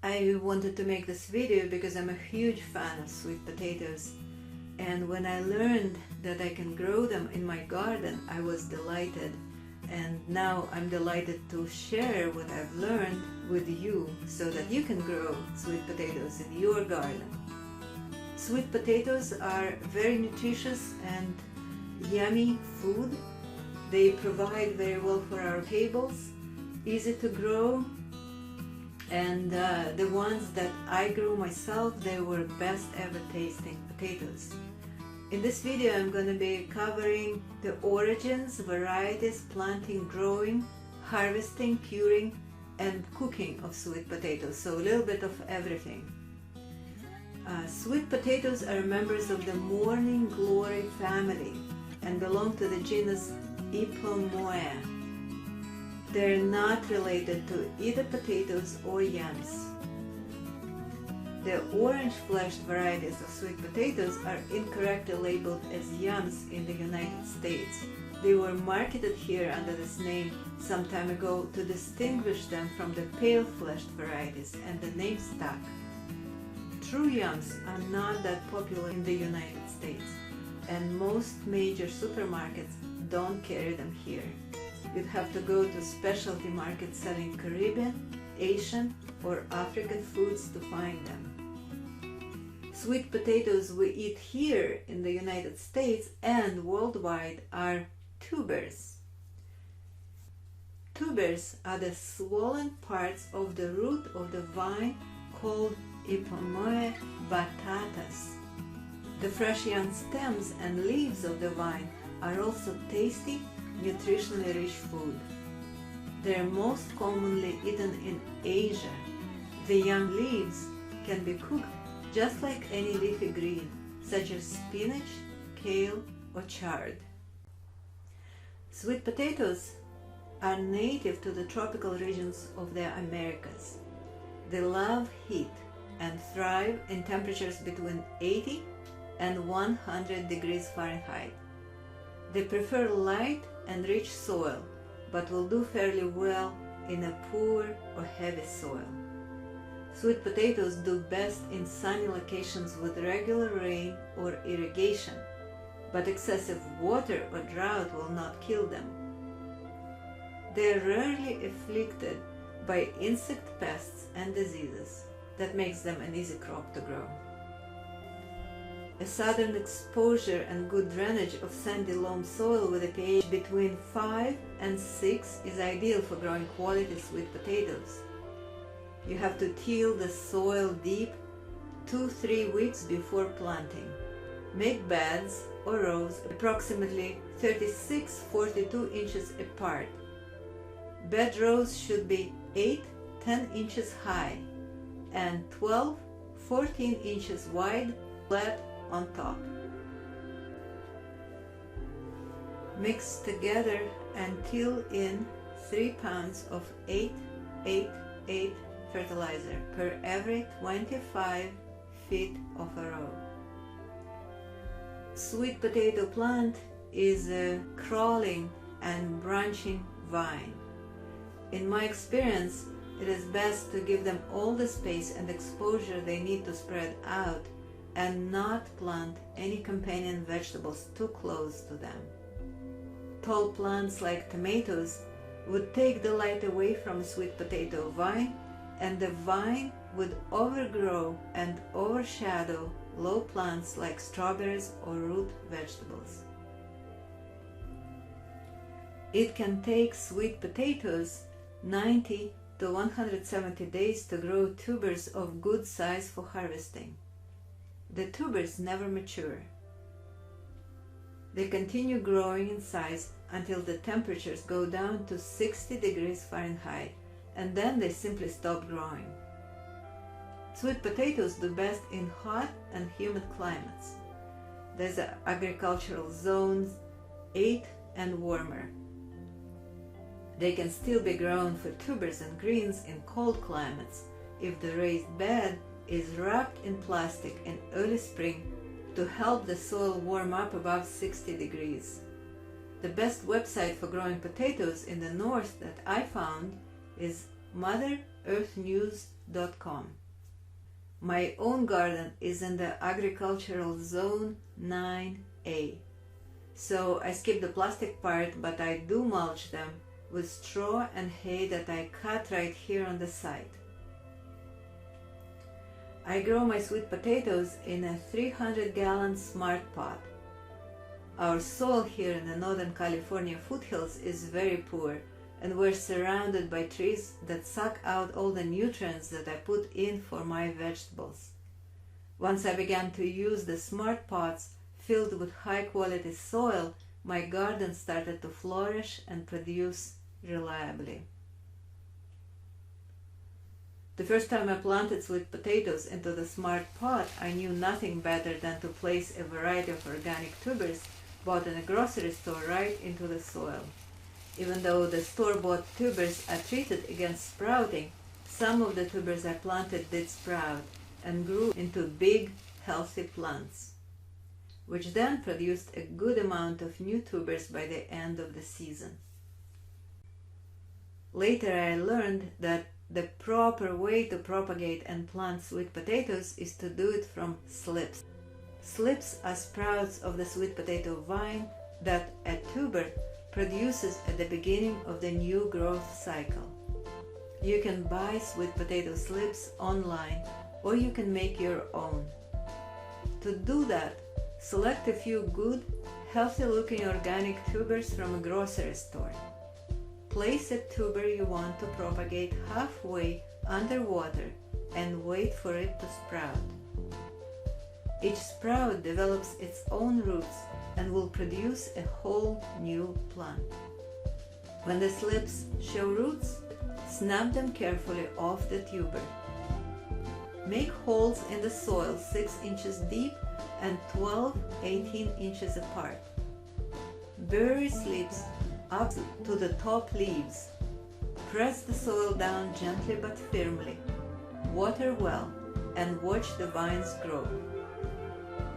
I wanted to make this video because I'm a huge fan of sweet potatoes, and when I learned that I can grow them in my garden, I was delighted. And now I'm delighted to share what I've learned with you so that you can grow sweet potatoes in your garden. Sweet potatoes are very nutritious and yummy food. They provide very well for our tables, easy to grow, and the ones that I grew myself, they were best ever tasting potatoes. In this video I'm going to be covering the origins, varieties, planting, growing, harvesting, curing, and cooking of sweet potatoes, so a little bit of everything. Sweet potatoes are members of the morning glory family and belong to the genus Ipomoea. They're not related to either potatoes or yams. The orange-fleshed varieties of sweet potatoes are incorrectly labeled as yams in the United States. They were marketed here under this name some time ago to distinguish them from the pale-fleshed varieties, and the name stuck. True yams are not that popular in the United States, and most major supermarkets don't carry them here. You'd have to go to specialty markets selling Caribbean, Asian, or African foods to find them. Sweet potatoes we eat here in the United States and worldwide are tubers. Tubers are the swollen parts of the root of the vine called Ipomoea batatas. The fresh young stems and leaves of the vine are also tasty, nutritionally rich food. They are most commonly eaten in Asia. The young leaves can be cooked just like any leafy green, such as spinach, kale, or chard. Sweet potatoes are native to the tropical regions of the Americas. They love heat and thrive in temperatures between 80 and 100 degrees Fahrenheit. They prefer light and rich soil, but will do fairly well in a poor or heavy soil. Sweet potatoes do best in sunny locations with regular rain or irrigation, but excessive water or drought will not kill them. They are rarely afflicted by insect pests and diseases. That makes them an easy crop to grow. A southern exposure and good drainage of sandy loam soil with a pH between 5 and 6 is ideal for growing quality sweet potatoes. You have to till the soil deep 2-3 weeks before planting. Make beds or rows approximately 36-42 inches apart. Bed rows should be 8-10 inches high and 12-14 inches wide, flat on top. Mix together and till in 3 pounds of 8-8-8 fertilizer per every 25 feet of a row. Sweet potato plant is a crawling and branching vine. In my experience, it is best to give them all the space and exposure they need to spread out and not plant any companion vegetables too close to them. Tall plants like tomatoes would take the light away from a sweet potato vine, and the vine would overgrow and overshadow low plants like strawberries or root vegetables. It can take sweet potatoes 90 to 170 days to grow tubers of good size for harvesting. The tubers never mature. They continue growing in size until the temperatures go down to 60 degrees Fahrenheit, and then they simply stop growing. Sweet potatoes do best in hot and humid climates. There's agricultural zones 8 and warmer. They can still be grown for tubers and greens in cold climates if the raised bed is wrapped in plastic in early spring to help the soil warm up above 60 degrees. The best website for growing potatoes in the north that I found is Mother Earth News propagate.com. My own garden is in the agricultural zone 9A. So I skip the plastic part, but I do mulch them with straw and hay that I cut right here on the site. I grow my sweet potatoes in a 300-gallon smart pot. Our soil here in the Northern California foothills is very poor, and we're surrounded by trees that suck out all the nutrients that I put in for my vegetables. Once I began to use the smart pots filled with high-quality soil, my garden started to flourish and produce reliably. The first time I planted sweet potatoes into the smart pot, I knew nothing better than to place a variety of organic tubers bought in a grocery store right into the soil. Even though the store-bought tubers are treated against sprouting, some of the tubers I planted did sprout and grew into big, healthy plants, which then produced a good amount of new tubers by the end of the season. Later I learned that the proper way to propagate and plant sweet potatoes is to do it from slips. Slips are sprouts of the sweet potato vine that a tuber produces at the beginning of the new growth cycle. You can buy sweet potato slips online, or you can make your own. To do that, select a few good, healthy-looking organic tubers from a grocery store. Place a tuber you want to propagate halfway underwater and wait for it to sprout. Each sprout develops its own roots and will produce a whole new plant. When the slips show roots, snap them carefully off the tuber. Make holes in the soil 6 inches deep and 12-18 inches apart. Bury slips up to the top leaves. Press the soil down gently but firmly. Water well and watch the vines grow.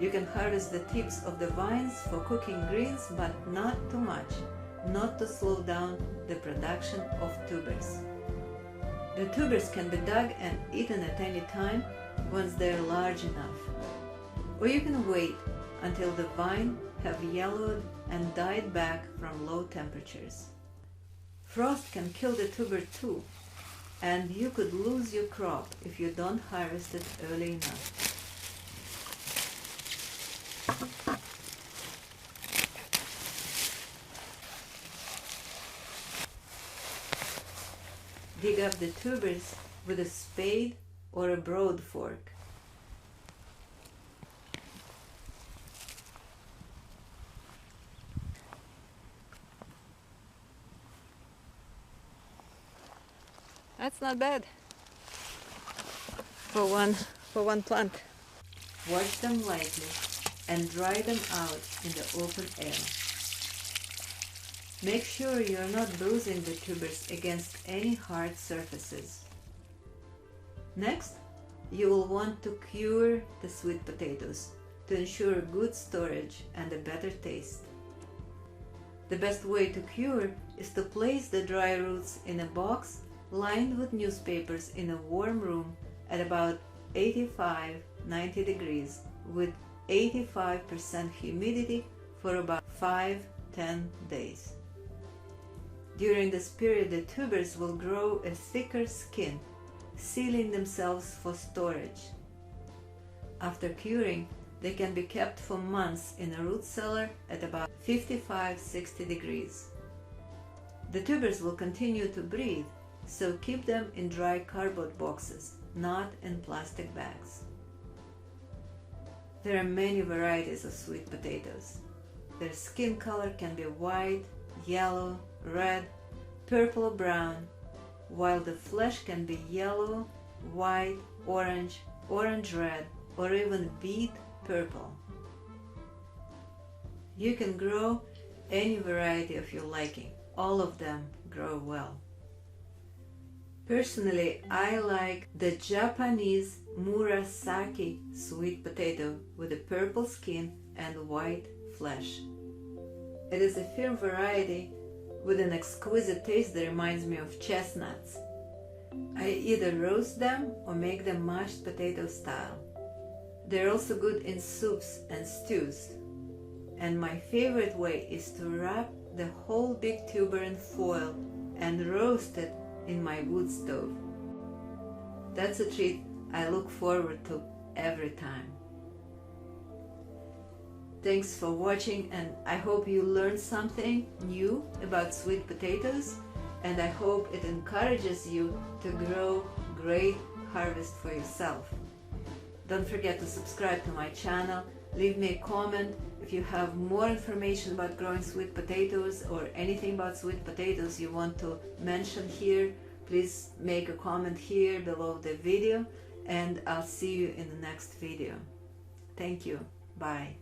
You can harvest the tips of the vines for cooking greens, but not too much, not to slow down the production of tubers. The tubers can be dug and eaten at any time once they are large enough. Or you can wait until the vine have yellowed and died back from low temperatures. Frost can kill the tuber too, and you could lose your crop if you don't harvest it early enough. Dig up the tubers with a spade or a broad fork. That's not bad for one plant. Wash them lightly and dry them out in the open air. Make sure you are not bruising the tubers against any hard surfaces. Next, you will want to cure the sweet potatoes to ensure good storage and a better taste. The best way to cure is to place the dry roots in a box lined with newspapers in a warm room at about 85-90 degrees with 85% humidity for about 5-10 days. During this period, the tubers will grow a thicker skin, sealing themselves for storage. After curing, they can be kept for months in a root cellar at about 55-60 degrees. The tubers will continue to breathe, so keep them in dry cardboard boxes, not in plastic bags. There are many varieties of sweet potatoes. Their skin color can be white, yellow, red, purple or brown, while the flesh can be yellow, white, orange, orange-red, or even beet purple. You can grow any variety of your liking. All of them grow well. Personally, I like the Japanese Murasaki sweet potato with a purple skin and white flesh. It is a firm variety with an exquisite taste that reminds me of chestnuts. I either roast them or make them mashed potato style. They're also good in soups and stews. And my favorite way is to wrap the whole big tuber in foil and roast it in my wood stove. That's a treat I look forward to every time. Thanks for watching, and I hope you learned something new about sweet potatoes, and I hope it encourages you to grow great harvest for yourself. Don't forget to subscribe to my channel, leave me a comment if you have more information about growing sweet potatoes or anything about sweet potatoes you want to mention here. Please make a comment here below the video, and I'll see you in the next video. Thank you. Bye.